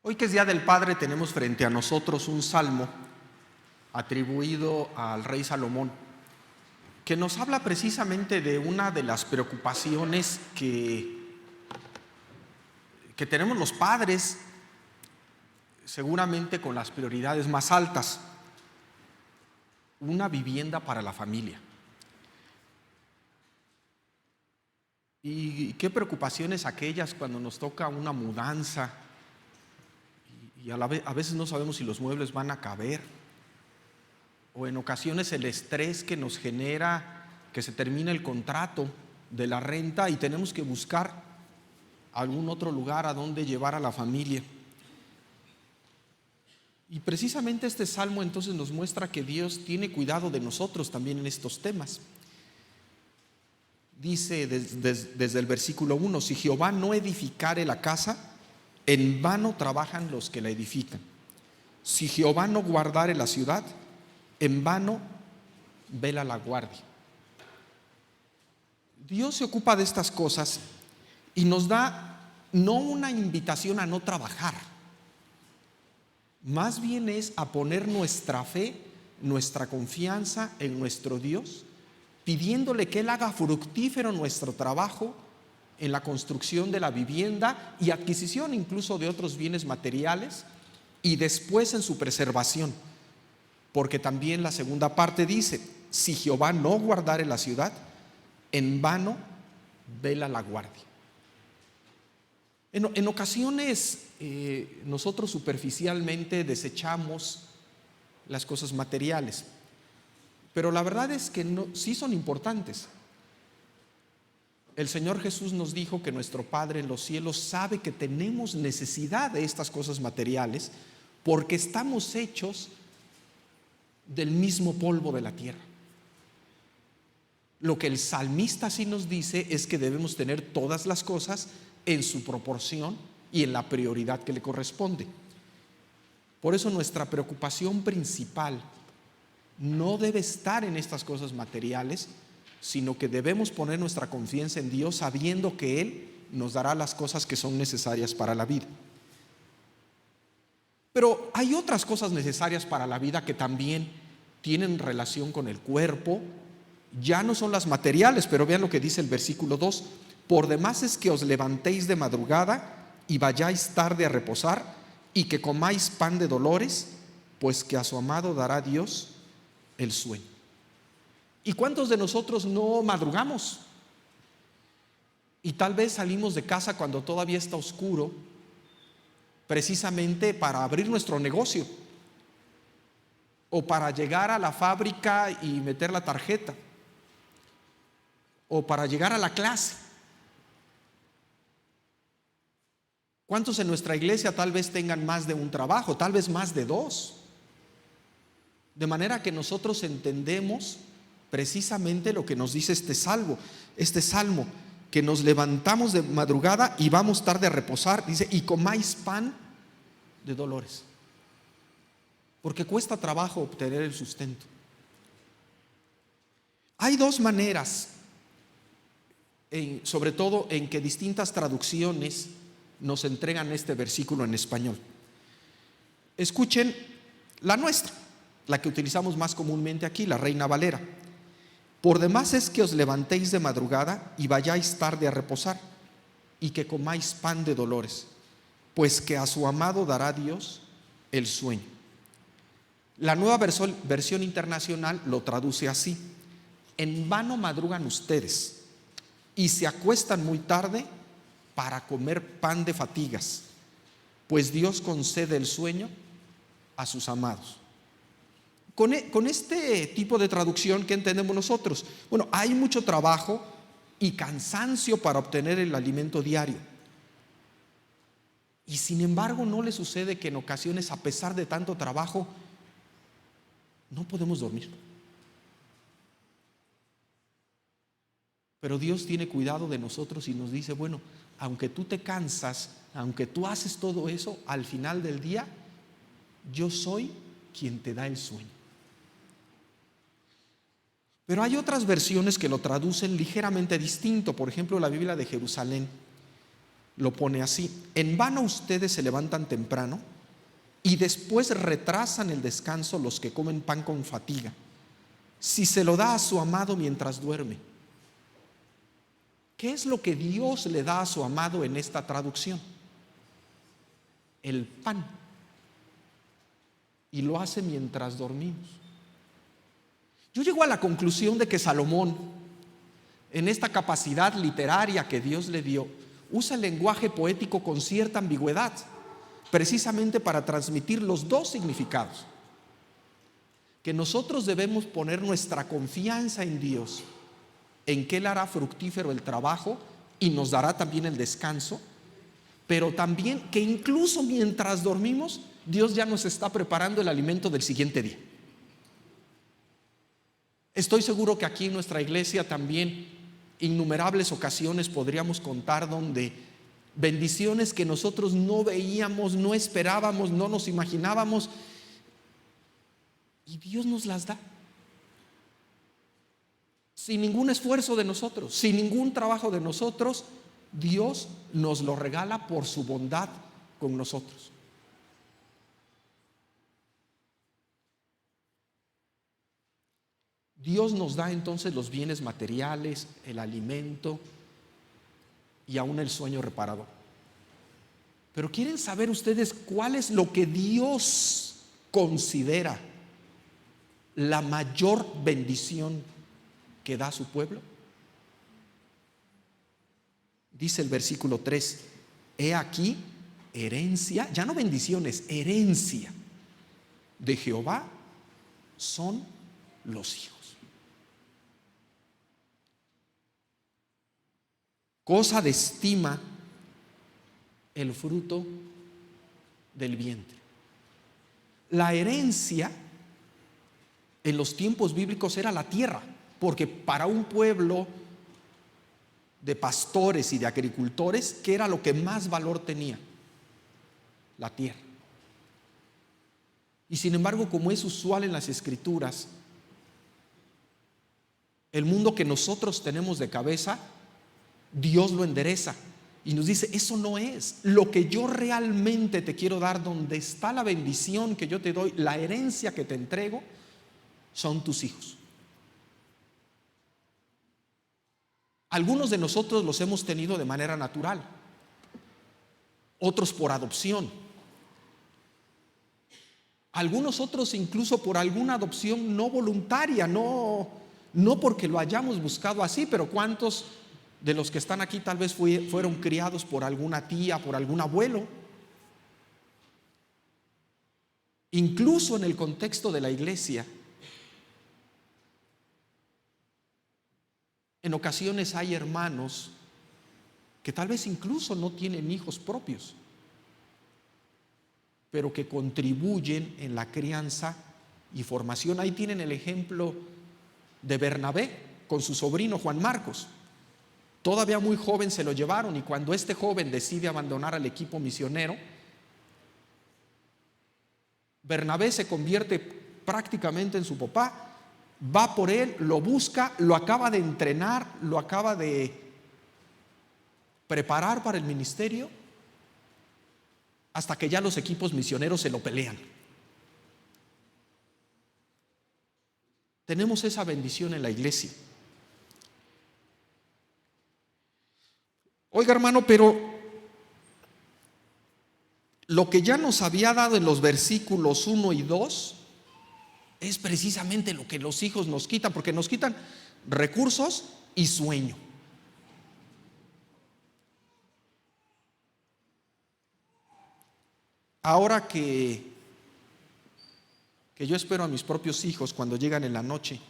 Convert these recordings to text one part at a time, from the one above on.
Hoy que es Día del Padre tenemos frente a nosotros un salmo atribuido al rey Salomón, que nos habla precisamente de una de las preocupaciones que tenemos los padres, seguramente con las prioridades más altas: una vivienda para la familia. Y qué preocupaciones aquellas cuando nos toca una mudanza y a veces no sabemos si los muebles van a caber, o en ocasiones el estrés que nos genera que se termine el contrato de la renta y tenemos que buscar algún otro lugar a donde llevar a la familia. Y precisamente este salmo entonces nos muestra que Dios tiene cuidado de nosotros también en estos temas. Dice desde el versículo 1: si Jehová no edificare la casa, en vano trabajan los que la edifican. Si Jehová no guardare la ciudad, en vano vela la guardia. Dios se ocupa de estas cosas y nos da no una invitación a no trabajar, más bien es a poner nuestra fe, nuestra confianza en nuestro Dios, pidiéndole que Él haga fructífero nuestro trabajo en la construcción de la vivienda y adquisición incluso de otros bienes materiales, y después en su preservación, porque también la segunda parte dice: si Jehová no guardare la ciudad, en vano vela la guardia. En ocasiones nosotros superficialmente desechamos las cosas materiales, pero la verdad es que sí son importantes. El Señor Jesús nos dijo que nuestro Padre en los cielos sabe que tenemos necesidad de estas cosas materiales porque estamos hechos del mismo polvo de la tierra. Lo que el salmista sí nos dice es que debemos tener todas las cosas en su proporción y en la prioridad que le corresponde. Por eso nuestra preocupación principal no debe estar en estas cosas materiales, sino que debemos poner nuestra confianza en Dios, sabiendo que Él nos dará las cosas que son necesarias para la vida. Pero hay otras cosas necesarias para la vida que también tienen relación con el cuerpo. Ya no son las materiales, pero vean lo que dice el versículo 2: por demás es que os levantéis de madrugada y vayáis tarde a reposar, y que comáis pan de dolores, pues que a su amado dará Dios el sueño. ¿Y cuántos de nosotros no madrugamos? Y tal vez salimos de casa cuando todavía está oscuro, precisamente para abrir nuestro negocio, o para llegar a la fábrica y meter la tarjeta, o para llegar a la clase. ¿Cuántos en nuestra iglesia tal vez tengan más de un trabajo, tal vez más de dos? De manera que nosotros entendemos precisamente lo que nos dice este salmo, que nos levantamos de madrugada y vamos tarde a reposar. Dice: y comáis pan de dolores, porque cuesta trabajo obtener el sustento. Hay dos maneras, sobre todo en que distintas traducciones nos entregan este versículo en español. Escuchen la nuestra, la que utilizamos más comúnmente aquí, la Reina Valera: por demás es que os levantéis de madrugada y vayáis tarde a reposar, y que comáis pan de dolores, pues que a su amado dará Dios el sueño. La Nueva Versión Internacional lo traduce así: en vano madrugan ustedes y se acuestan muy tarde para comer pan de fatigas, pues Dios concede el sueño a sus amados. Con este tipo de traducción, ¿qué entendemos nosotros? Bueno, hay mucho trabajo y cansancio para obtener el alimento diario. Y sin embargo, ¿no le sucede que en ocasiones, a pesar de tanto trabajo, no podemos dormir? Pero Dios tiene cuidado de nosotros y nos dice: bueno, aunque tú te cansas, aunque tú haces todo eso, al final del día, yo soy quien te da el sueño. Pero hay otras versiones que lo traducen ligeramente distinto. Por ejemplo, la Biblia de Jerusalén lo pone así: en vano ustedes se levantan temprano y después retrasan el descanso los que comen pan con fatiga, si se lo da a su amado mientras duerme. ¿Qué es lo que Dios le da a su amado en esta traducción? El pan. Y lo hace mientras dormimos. Yo llego a la conclusión de que Salomón, en esta capacidad literaria que Dios le dio, usa el lenguaje poético con cierta ambigüedad, precisamente para transmitir los dos significados: que nosotros debemos poner nuestra confianza en Dios, en que Él hará fructífero el trabajo y nos dará también el descanso, pero también que incluso mientras dormimos, Dios ya nos está preparando el alimento del siguiente día. Estoy seguro que aquí en nuestra iglesia también innumerables ocasiones podríamos contar donde bendiciones que nosotros no veíamos, no esperábamos, no nos imaginábamos, y Dios nos las da sin ningún esfuerzo de nosotros, sin ningún trabajo de nosotros. Dios nos lo regala por su bondad con nosotros. Dios nos da entonces los bienes materiales, el alimento y aún el sueño reparador. Pero ¿quieren saber ustedes cuál es lo que Dios considera la mayor bendición que da a su pueblo? Dice el versículo 3: he aquí herencia, ya no bendiciones, herencia de Jehová son los hijos. Cosa de estima el fruto del vientre. La herencia en los tiempos bíblicos era la tierra, porque para un pueblo de pastores y de agricultores, ¿qué era lo que más valor tenía? La tierra. Y sin embargo, como es usual en las Escrituras, el mundo que nosotros tenemos de cabeza, Dios lo endereza y nos dice: eso no es lo que yo realmente te quiero dar. Donde está la bendición que yo te doy, la herencia que te entrego, son tus hijos. Algunos de nosotros los hemos tenido de manera natural, otros por adopción, algunos otros incluso por alguna adopción no voluntaria, no porque lo hayamos buscado así. Pero ¿cuántos de los que están aquí tal vez fueron criados por alguna tía, por algún abuelo? Incluso en el contexto de la iglesia, en ocasiones hay hermanos que tal vez incluso no tienen hijos propios, pero que contribuyen en la crianza y formación. Ahí tienen el ejemplo de Bernabé con su sobrino Juan Marcos. Todavía muy joven se lo llevaron, y cuando este joven decide abandonar al equipo misionero, Bernabé se convierte prácticamente en su papá. Va por él, lo busca, lo acaba de entrenar, lo acaba de preparar para el ministerio, hasta que ya los equipos misioneros se lo pelean. Tenemos esa bendición en la iglesia. Oiga, hermano, pero lo que ya nos había dado en los versículos 1 y 2 es precisamente lo que los hijos nos quitan, porque nos quitan recursos y sueño. Ahora que yo espero a mis propios hijos cuando llegan en la noche,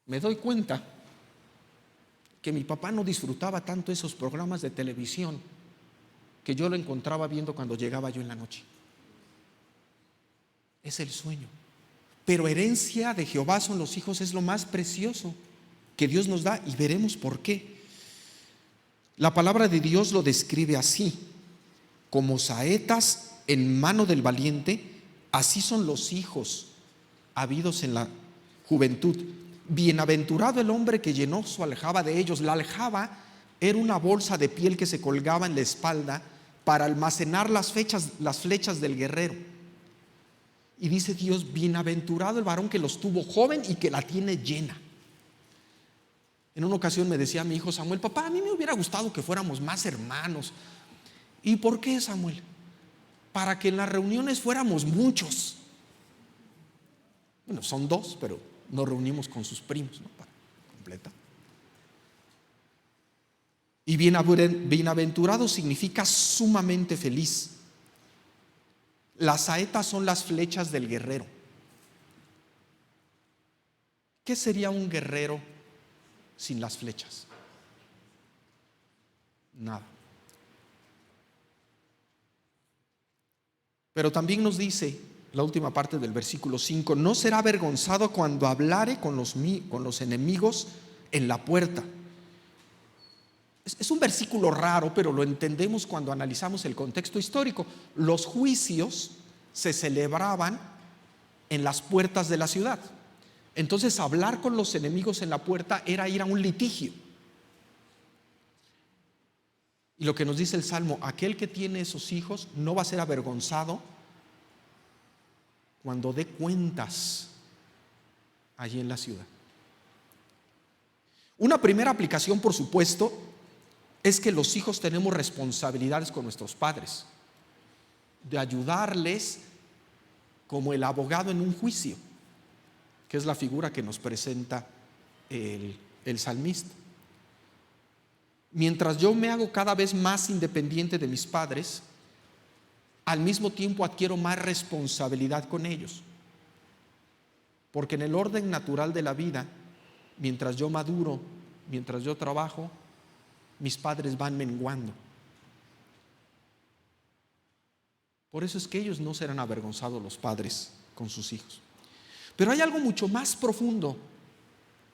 me doy cuenta que mi papá no disfrutaba tanto esos programas de televisión que yo lo encontraba viendo cuando llegaba yo en la noche. Es el sueño. Pero herencia de Jehová son los hijos, es lo más precioso que Dios nos da, y veremos por qué. La palabra de Dios lo describe así: como saetas en mano del valiente, así son los hijos habidos en la juventud. bienaventurado el hombre que llenó su aljaba de ellos. La aljaba era una bolsa de piel que se colgaba en la espalda para almacenar las flechas del guerrero. Y dice Dios: bienaventurado el varón que los tuvo joven y que la tiene llena. En una ocasión me decía mi hijo Samuel: papá, a mí me hubiera gustado que fuéramos más hermanos. ¿Y por qué, Samuel? Para que en las reuniones fuéramos muchos. Bueno, son dos, pero nos reunimos con sus primos, ¿no? Para completar. Y bienaventurado significa sumamente feliz. Las saetas son las flechas del guerrero. ¿Qué sería un guerrero sin las flechas? Nada. Pero también nos dice la última parte del versículo 5: no será avergonzado cuando hablare con los enemigos en la puerta. Es un versículo raro, pero lo entendemos cuando analizamos el contexto histórico. Los juicios se celebraban en las puertas de la ciudad. Entonces, hablar con los enemigos en la puerta era ir a un litigio. Y lo que nos dice el Salmo: aquel que tiene esos hijos no va a ser avergonzado cuando dé cuentas allí en la ciudad. Una primera aplicación, por supuesto, es que los hijos tenemos responsabilidades con nuestros padres, de ayudarles como el abogado en un juicio, que es la figura que nos presenta el salmista. Mientras yo me hago cada vez más independiente de mis padres, al mismo tiempo adquiero más responsabilidad con ellos, porque en el orden natural de la vida, mientras yo maduro, mientras yo trabajo, mis padres van menguando. Por eso es que ellos no serán avergonzados, los padres, con sus hijos. Pero hay algo mucho más profundo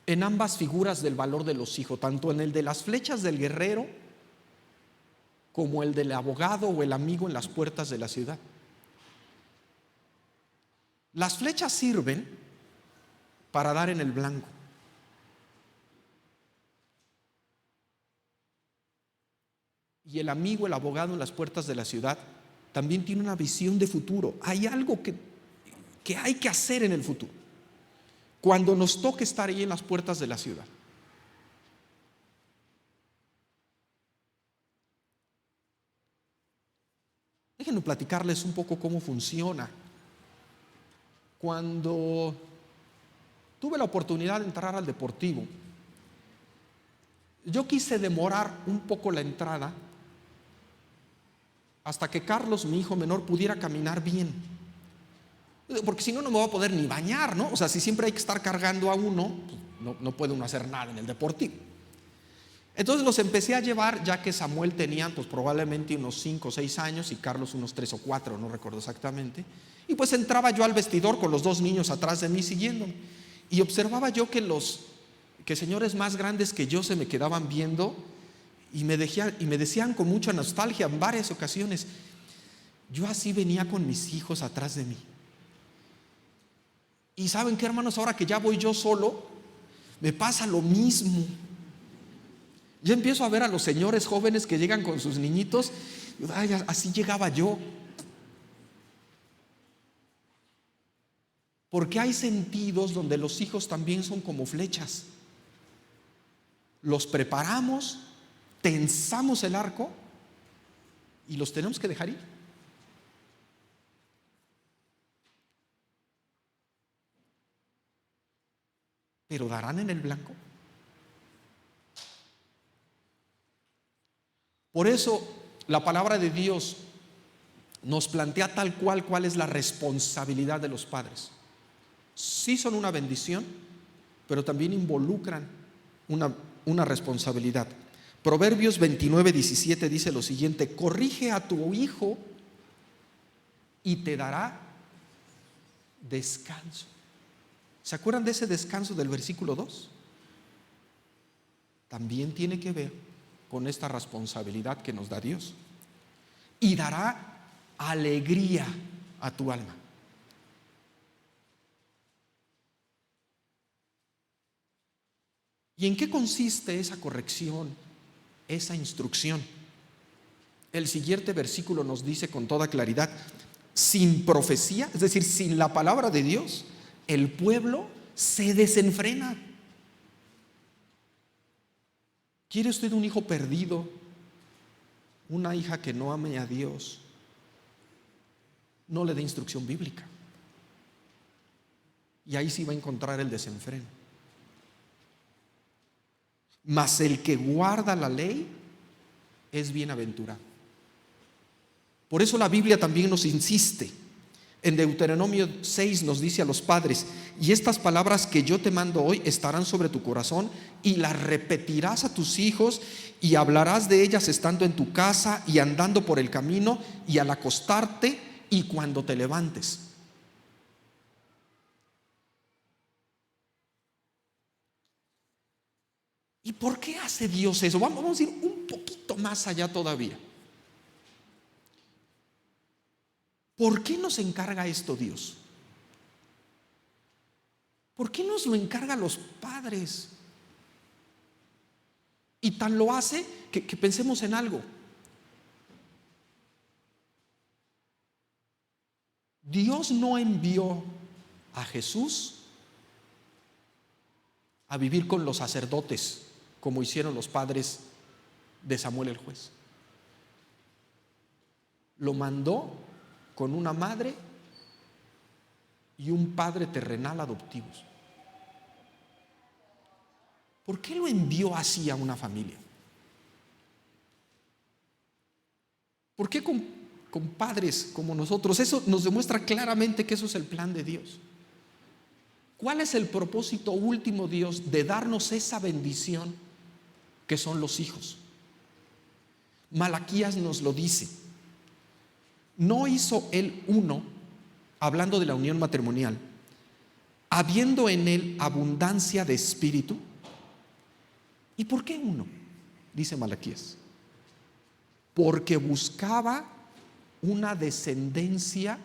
en ambas figuras del valor de los hijos, tanto en el de las flechas del guerrero como el del abogado o el amigo en las puertas de la ciudad. Las flechas sirven para dar en el blanco. Y el amigo, el abogado en las puertas de la ciudad, también tiene una visión de futuro. Hay algo que hay que hacer en el futuro, cuando nos toque estar ahí en las puertas de la ciudad. Déjenme platicarles un poco cómo funciona. Cuando tuve la oportunidad de entrar al Deportivo, yo quise demorar un poco la entrada hasta que Carlos, mi hijo menor, pudiera caminar bien, porque si no, no me voy a poder ni bañar, ¿no? O sea, si siempre hay que estar cargando a uno, pues no puede uno hacer nada en el Deportivo. Entonces los empecé a llevar, ya que Samuel tenía pues probablemente unos 5 o 6 años y Carlos unos 3 o 4, no recuerdo exactamente. Y pues entraba yo al vestidor con los 2 niños atrás de mí siguiéndome, y observaba yo que señores más grandes que yo se me quedaban viendo y me decían con mucha nostalgia en varias ocasiones: yo así venía con mis hijos atrás de mí. Y ¿saben qué, hermanos? Ahora que ya voy yo solo, me pasa lo mismo. Yo empiezo a ver a los señores jóvenes que llegan con sus niñitos. Ay, así llegaba yo. Porque hay sentidos donde los hijos también son como flechas. Los preparamos, tensamos el arco y los tenemos que dejar ir. Pero ¿darán en el blanco? Por eso la palabra de Dios nos plantea tal cuál es la responsabilidad de los padres. Sí son una bendición, pero también involucran una responsabilidad. Proverbios 29:17 dice lo siguiente: corrige a tu hijo y te dará descanso. ¿Se acuerdan de ese descanso del versículo 2? También tiene que ver con esta responsabilidad que nos da Dios. Y dará alegría a tu alma. ¿Y en qué consiste esa corrección, esa instrucción? El siguiente versículo nos dice con toda claridad: sin profecía, es decir, sin la palabra de Dios, el pueblo se desenfrena. ¿Quiere usted un hijo perdido? Una hija que no ame a Dios. No le dé instrucción bíblica. Y ahí sí va a encontrar el desenfreno. Mas el que guarda la ley es bienaventurado. Por eso la Biblia también nos insiste. En Deuteronomio 6 nos dice a los padres: y estas palabras que yo te mando hoy estarán sobre tu corazón, y las repetirás a tus hijos, y hablarás de ellas estando en tu casa y andando por el camino, y al acostarte y cuando te levantes. ¿Y por qué hace Dios eso? Vamos a ir un poquito más allá todavía. ¿Por qué nos encarga esto Dios? ¿Por qué nos lo encarga a los padres? Y tan lo hace que pensemos en algo. Dios no envió a Jesús a vivir con los sacerdotes como hicieron los padres de Samuel el juez. Lo mandó con una madre y un padre terrenal adoptivos. ¿Por qué lo envió así a una familia? ¿Por qué con padres como nosotros? Eso nos demuestra claramente que eso es el plan de Dios. ¿Cuál es el propósito último, Dios, de darnos esa bendición que son los hijos? Malaquías nos lo dice. ¿No hizo él uno, hablando de la unión matrimonial, habiendo en él abundancia de espíritu? ¿Y por qué uno? Dice Malaquías. Porque buscaba una descendencia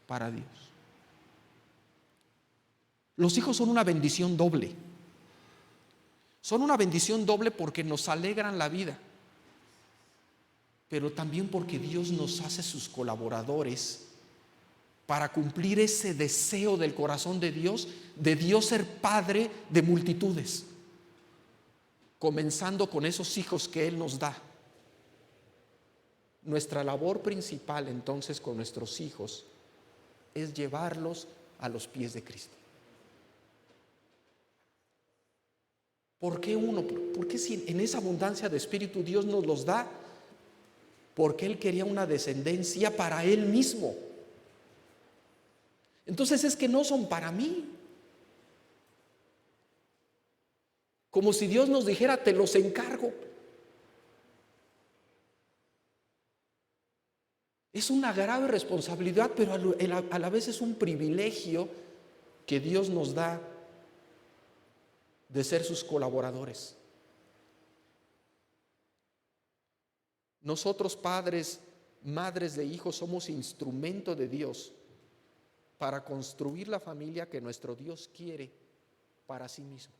para Dios. Los hijos son una bendición doble. Son una bendición doble porque nos alegran la vida, pero también porque Dios nos hace sus colaboradores para cumplir ese deseo del corazón de Dios ser padre de multitudes, comenzando con esos hijos que Él nos da. Nuestra labor principal entonces con nuestros hijos es llevarlos a los pies de Cristo. ¿Por qué uno? Porque si en esa abundancia de espíritu Dios nos los da, porque Él quería una descendencia para Él mismo. Entonces es que no son para mí. Como si Dios nos dijera: te los encargo. Es una grave responsabilidad, pero a la vez es un privilegio que Dios nos da de ser sus colaboradores. Nosotros, padres, madres de hijos, somos instrumento de Dios para construir la familia que nuestro Dios quiere para sí mismo.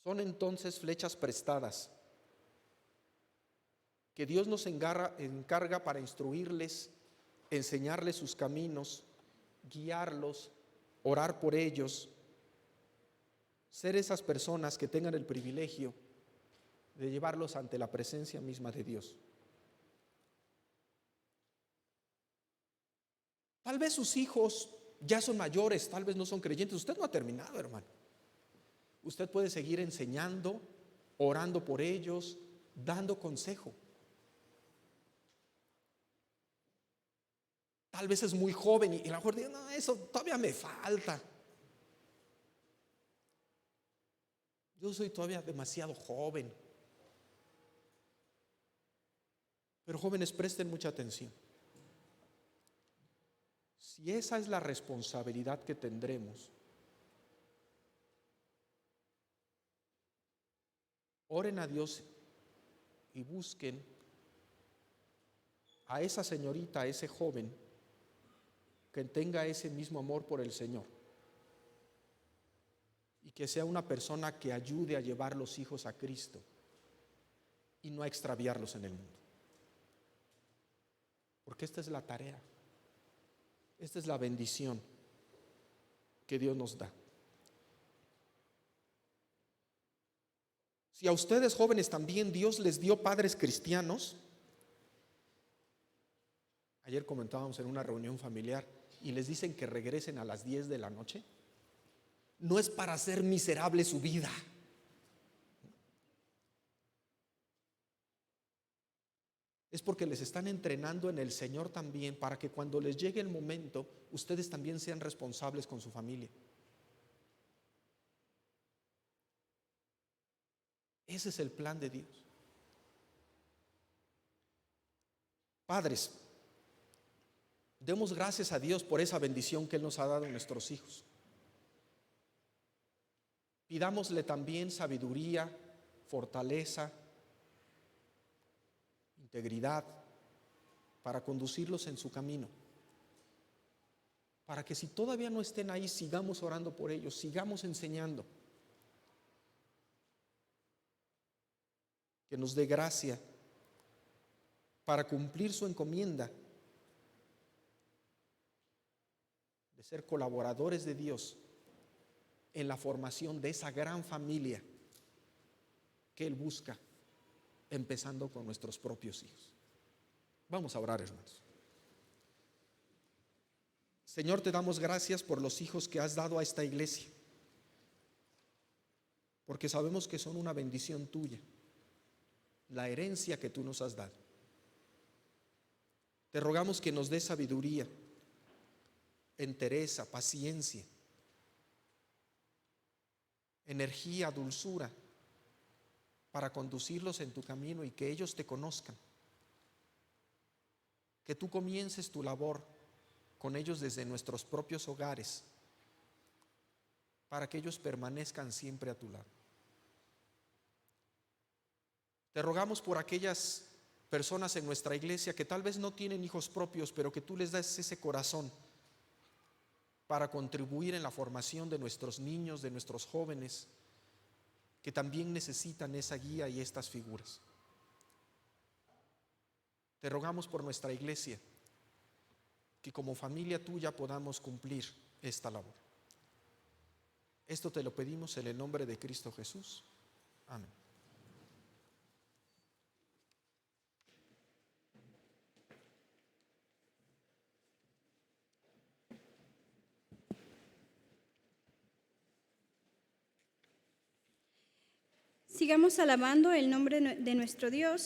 Son entonces flechas prestadas que Dios nos encarga para instruirles, enseñarles sus caminos, guiarlos, orar por ellos, ser esas personas que tengan el privilegio de llevarlos ante la presencia misma de Dios. Tal vez sus hijos ya son mayores, tal vez no son creyentes. Usted no ha terminado, hermano. Usted puede seguir enseñando, orando por ellos, dando consejo. Tal vez es muy joven y a lo mejor dice: no, eso todavía me falta. Yo soy todavía demasiado joven. Pero jóvenes, presten mucha atención. Si esa es la responsabilidad que tendremos, oren a Dios y busquen a esa señorita, a ese joven que tenga ese mismo amor por el Señor. y que sea una persona que ayude a llevar los hijos a Cristo y no a extraviarlos en el mundo. Porque esta es la tarea, esta es la bendición que Dios nos da. Si a ustedes jóvenes también Dios les dio padres cristianos, ayer comentábamos en una reunión familiar y les dicen que regresen a las 10 de la noche, no es para hacer miserable su vida. Es porque les están entrenando en el Señor también para que cuando les llegue el momento, ustedes también sean responsables con su familia. Ese es el plan de Dios. Padres, demos gracias a Dios por esa bendición que Él nos ha dado a nuestros hijos. Pidámosle también sabiduría, fortaleza, integridad para conducirlos en su camino. Para que si todavía no estén ahí, sigamos orando por ellos, sigamos enseñando. Que nos dé gracia para cumplir su encomienda de ser colaboradores de Dios en la formación de esa gran familia que Él busca, empezando con nuestros propios hijos. Vamos a orar, hermanos. Señor, te damos gracias por los hijos que has dado a esta iglesia, porque sabemos que son una bendición tuya, la herencia que tú nos has dado. Te rogamos que nos des sabiduría, entereza, paciencia, energía, dulzura, para conducirlos en tu camino y que ellos te conozcan. Que tú comiences tu labor con ellos desde nuestros propios hogares, para que ellos permanezcan siempre a tu lado. Te rogamos por aquellas personas en nuestra iglesia que tal vez no tienen hijos propios, pero que tú les das ese corazón para contribuir en la formación de nuestros niños, de nuestros jóvenes, que también necesitan esa guía y estas figuras. Te rogamos por nuestra iglesia, que como familia tuya podamos cumplir esta labor. Esto te lo pedimos en el nombre de Cristo Jesús. Amén. Sigamos alabando el nombre de nuestro Dios.